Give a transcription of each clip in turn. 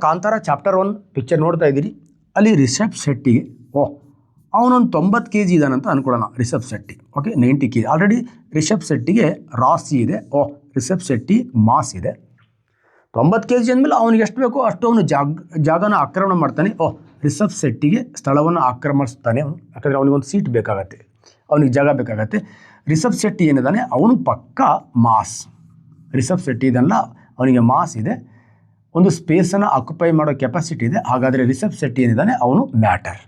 Kantara chapter 1 picture ನೋಡ್ತಾ ಇದ್ದೀರಿ. ಅಲ್ಲಿ ರಿಷಬ್ ಶೆಟ್ಟಿಗೆ ಅವನೊಂದು 90 kg ಇದ್ದಾನಂತ ಅಂದ್ಕೊಳ್ಳೋಣ. Rishab Shetty okay 90 kg. Already Rishab ಶೆಟ್ಟಿಗೆ ರಾಶಿ ಇದೆ. ರಿಷಬ್ ಶೆಟ್ಟಿ ಮಾಸ್ ಇದೆ. 90 kg ಅಂದಮೇಲೆ ಅವನಿಗೆ ಎಷ್ಟು ಬೇಕೋ ಅಷ್ಟು ಅವನು ಜಾಗನ ಆಕ್ರಮಣ ಮಾಡ್ತಾನೆ. ರಿಷಬ್ ಶೆಟ್ಟಿಗೆ ಸ್ಥಳವನ್ನು ಆಕ್ರಮಿಸ್ತಾನೆ ಅವನು. ಯಾಕಂದರೆ ಅವನಿಗೊಂದು ಸೀಟ್ ಬೇಕಾಗತ್ತೆ, ಅವನಿಗೆ ಜಾಗ ಬೇಕಾಗತ್ತೆ. ರಿಷಬ್ ಶೆಟ್ಟಿ ಏನಿದ್ದಾನೆ ಅವನು ಪಕ್ಕ ಮಾಸ್. ರಿಷಬ್ ಶೆಟ್ಟಿ ಇದೆಲ್ಲ ಅವನಿಗೆ ಮಾಸ್ ಇದೆ, ಒಂದು ಸ್ಪೇಸನ್ನು ಆಕ್ಯುಪೈ ಮಾಡೋ ಕೆಪಾಸಿಟಿ ಇದೆ. ಹಾಗಾದರೆ ರಿಷಬ್ ಶೆಟ್ಟಿ ಏನಿದ್ದಾನೆ ಅವನು ಮ್ಯಾಟರ್.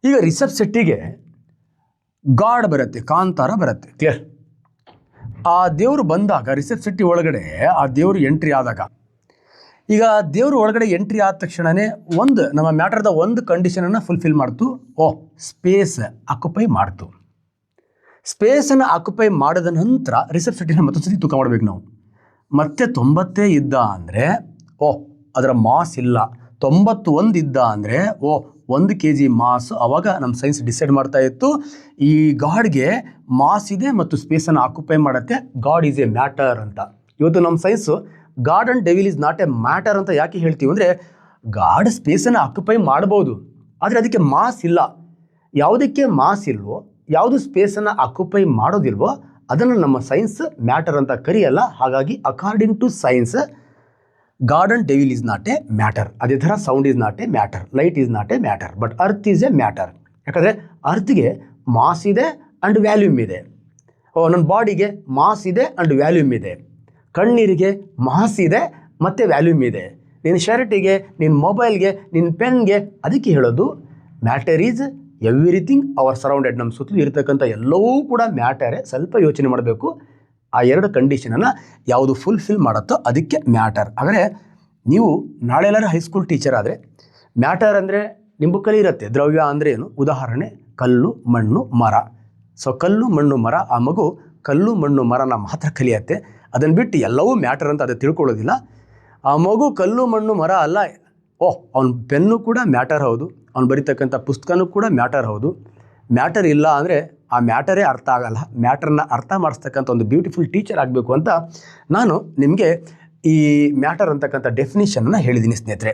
ಈಗ ರಿಷಬ್ ಶೆಟ್ಟಿಗೆ ಗಾಡ್ ಬರುತ್ತೆ, ಕಾಂತಾರ ಬರುತ್ತೆ. ಕ್ಲಿಯರ್? ಆ ದೇವರು ಬಂದಾಗ ರಿಷಬ್ ಶೆಟ್ಟಿ ಒಳಗಡೆ ಆ ದೇವರು ಎಂಟ್ರಿ ಆದಾಗ, ಈಗ ದೇವರು ಒಳಗಡೆ ಎಂಟ್ರಿ ಆದ ತಕ್ಷಣವೇ ನಮ್ಮ ಮ್ಯಾಟರ್ದ ಒಂದು ಕಂಡೀಷನನ್ನು ಫುಲ್ಫಿಲ್ ಮಾಡ್ತು. ಸ್ಪೇಸ್ ಆಕ್ಯುಪೈ ಮಾಡ್ತು. ಸ್ಪೇಸನ್ನು ಆಕ್ಯುಪೈ ಮಾಡಿದ ನಂತರ ರಿಷಬ್ ಶೆಟ್ಟಿನ ಮತ್ತೊಂದು ಸತಿ ತೂಕ ಮಾಡಬೇಕು ನಾವು. ಮತ್ತೆ 90 ಇದ್ದ ಅಂದರೆ ಅದರ ಮಾಸ್ ಇಲ್ಲ. 91 ಇದ್ದ ಅಂದರೆ 1 kg ಮಾಸ್. ಆವಾಗ ನಮ್ಮ ಸೈನ್ಸ್ ಡಿಸೈಡ್ ಮಾಡ್ತಾ ಇತ್ತು ಈ ಗಾಡ್ಗೆ ಮಾಸ್ ಇದೆ ಮತ್ತು ಸ್ಪೇಸನ್ನು ಆಕ್ಯುಪೈ ಮಾಡುತ್ತೆ. ಗಾಡ್ ಈಸ್ ಎ ಮ್ಯಾಟರ್ ಅಂತ. ಇವತ್ತು ನಮ್ಮ science god and devil is not a matter ಅಂತ ಯಾಕೆ ಹೇಳ್ತೀವಿ ಅಂದರೆ, ಗಾಡ್ ಸ್ಪೇಸನ್ನು ಆಕ್ಯುಪೈ ಮಾಡ್ಬೋದು, ಆದರೆ ಅದಕ್ಕೆ ಮಾಸ್ ಇಲ್ಲ. ಯಾವುದಕ್ಕೆ ಮಾಸ್ ಇಲ್ವೋ, ಯಾವುದು ಸ್ಪೇಸನ್ನು ಆಕ್ಯುಪೈ ಮಾಡೋದಿಲ್ವೋ ಅದನ್ನು ನಮ್ಮ ಸೈನ್ಸ್ ಮ್ಯಾಟರ್ ಅಂತ ಕರೆಯಲ್ಲ. ಹಾಗಾಗಿ according to science God and devil is not a matter. ಅದೇ ಥರ sound is not a matter, light is not a matter, but earth is a matter. ಯಾಕಂದರೆ ಅರ್ತ್ಗೆ ಮಾಸ್ ಇದೆ ಆ್ಯಂಡ್ ವ್ಯಾಲ್ಯೂಮ್ ಇದೆ. ನನ್ನ ಬಾಡಿಗೆ ಮಾಸ್ ಇದೆ ಆ್ಯಂಡ್ ವ್ಯಾಲ್ಯೂಮ್ ಇದೆ. ಕಣ್ಣೀರಿಗೆ ಮಾಸ್ ಇದೆ ಮತ್ತು ವ್ಯಾಲ್ಯೂಮ್ ಇದೆ. ನಿನ್ನ ಶರ್ಟಿಗೆ, ನಿನ್ನ ಮೊಬೈಲ್ಗೆ, ನಿನ್ನ ಪೆನ್ಗೆ. ಅದಕ್ಕೆ ಹೇಳೋದು matter is everything our surrounded. ನಮ್ಮ ಸುತ್ತಲೂ ಇರತಕ್ಕಂಥ ಎಲ್ಲವೂ ಕೂಡ ಮ್ಯಾಟರೇ. ಸ್ವಲ್ಪ ಯೋಚನೆ ಮಾಡಬೇಕು. ಆ ಎರಡು ಕಂಡೀಷನನ್ನು ಯಾವುದು ಫುಲ್ಫಿಲ್ ಮಾಡುತ್ತೋ ಅದಕ್ಕೆ ಮ್ಯಾಟರ್. ಹಾಗಾದರೆ ನೀವು ನಾಳೆ ಎಲ್ಲರೂ ಹೈಸ್ಕೂಲ್ ಟೀಚರ್ ಆದರೆ ಮ್ಯಾಟರ್ ಅಂದರೆ ನಿಮ್ಮ ಬುಕ್ಕಲ್ಲಿ ಇರುತ್ತೆ. ದ್ರವ್ಯ ಅಂದರೆ ಏನು? ಉದಾಹರಣೆ ಕಲ್ಲು, ಮಣ್ಣು, ಮರ. ಸೊ ಕಲ್ಲು, ಮಣ್ಣು, ಮರ. ಆ ಮಗು ಕಲ್ಲು, ಮಣ್ಣು, ಮರನ ಮಾತ್ರ ಕಲಿಯತ್ತೆ. ಅದನ್ನು ಬಿಟ್ಟು ಎಲ್ಲವೂ ಮ್ಯಾಟರ್ ಅಂತ ಅದು ತಿಳ್ಕೊಳ್ಳೋದಿಲ್ಲ. ಆ ಮಗು ಕಲ್ಲು, ಮಣ್ಣು, ಮರ ಅಲ್ಲ. ಅವನ ಪೆನ್ನು ಕೂಡ ಮ್ಯಾಟರ್ ಹೌದು, ಅವ್ನು ಬರೀತಕ್ಕಂಥ ಪುಸ್ತಕನೂ ಕೂಡ ಮ್ಯಾಟರ್ ಹೌದು. ಮ್ಯಾಟರ್ ಇಲ್ಲ ಅಂದರೆ ಆ ಮ್ಯಾಟರೇ ಅರ್ಥ ಆಗಲ್ಲ. ಮ್ಯಾಟರ್ನ ಅರ್ಥ ಮಾಡಿಸ್ತಕ್ಕಂಥ ಒಂದು ಬ್ಯೂಟಿಫುಲ್ ಟೀಚರ್ ಆಗಬೇಕು ಅಂತ ನಾನು ನಿಮಗೆ ಈ ಮ್ಯಾಟರ್ ಅಂತಕ್ಕಂಥ ಡೆಫಿನಿಷನನ್ನು ಹೇಳಿದ್ದೀನಿ ಸ್ನೇಹಿತರೆ.